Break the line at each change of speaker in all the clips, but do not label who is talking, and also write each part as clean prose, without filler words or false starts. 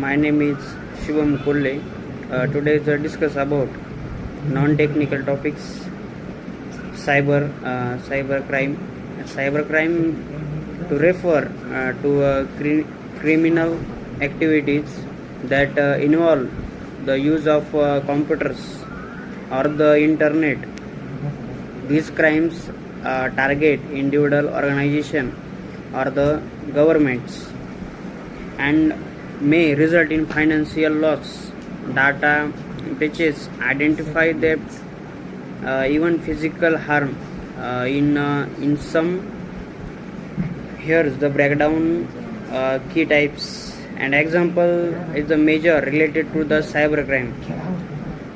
My name is Shivam Kulle. Today is discuss about non-technical topics, cyber crime. Cyber crime to refer to criminal activities that involve the use of computers or the internet. These crimes target individual organization or the governments and may result in financial loss, data breaches, identify theft, even physical harm. In some, here's the breakdown key types and example is the major related to the cybercrime.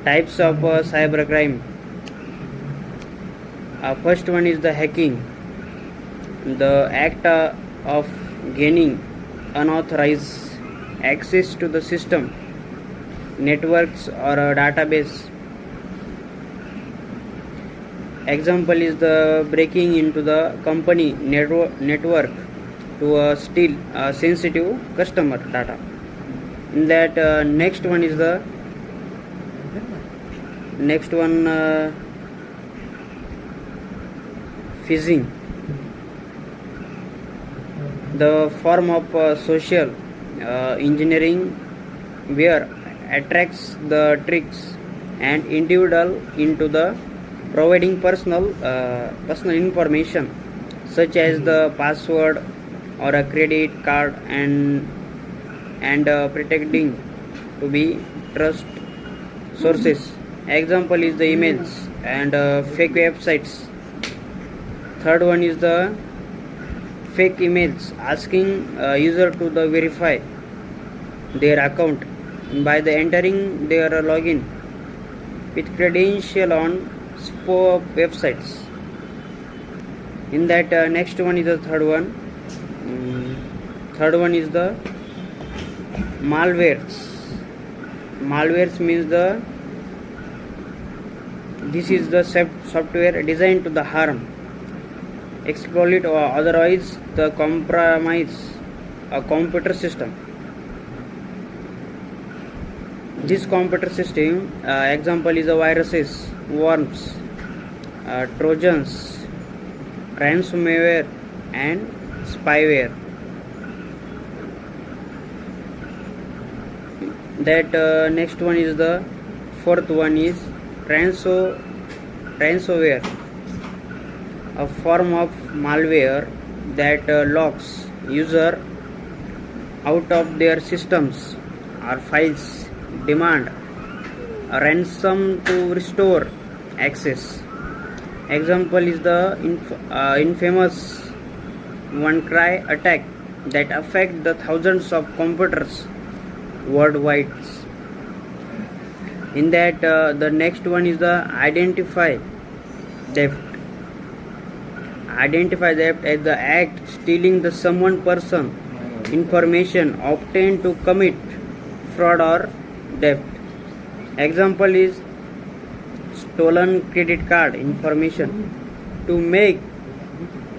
Types of cybercrime. First one is the hacking, the act of gaining unauthorized access to the system, networks or a database. Example is the breaking into the company network to steal sensitive customer data. In that next one is the phishing, the form of social engineering where attracts the tricks and individual into the providing personal information such as the password or a credit card and pretending to be trust sources. Example is the emails and fake websites. Third one is the fake emails asking user to the verify their account by the entering their login with credential on spoof websites. In that next one is the third one. Third one is the malwares. Malwares means this is the software designed to the harm, exploit or otherwise the compromise a computer system. This computer system example is the viruses, worms, trojans, ransomware and spyware. That next one is the fourth one is ransomware, a form of malware that locks user out of their systems or files, demand a ransom to restore access. Example is the infamous OneCry attack that affect the thousands of computers worldwide. In that the next one is the identify theft. Identify theft as the act stealing the someone person information obtained to commit fraud or theft. Example is stolen credit card information to make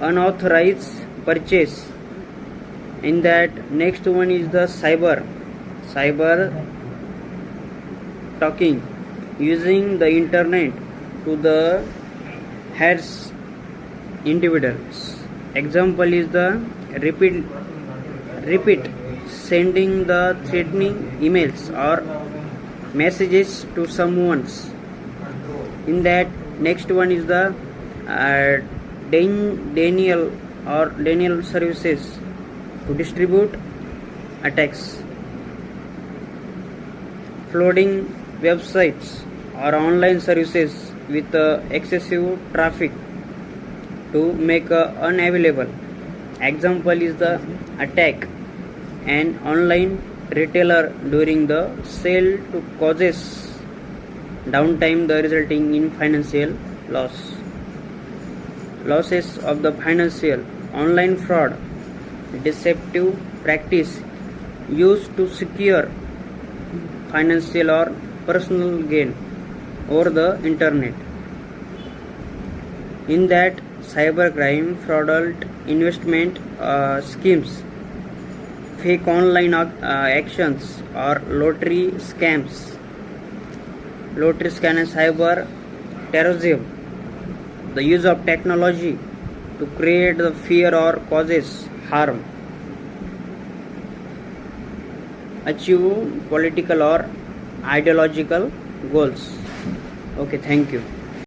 unauthorized purchase. In that next one is the cyber talking, using the internet to the harass individuals. Example is the repeat sending the threatening emails or messages to someone's. In that next one is the Daniel services to distribute attacks, flooding websites or online services with excessive traffic to make unavailable. Example is the attack an online retailer during the sale to causes downtime, the resulting in financial losses of the financial. Online fraud, deceptive practice used to secure financial or personal gain over the internet. In that cybercrime, fraudulent investment schemes fake online actions or lottery scams, and cyber terrorism, the use of technology to create the fear or causes harm, achieve political or ideological goals. Okay, thank you.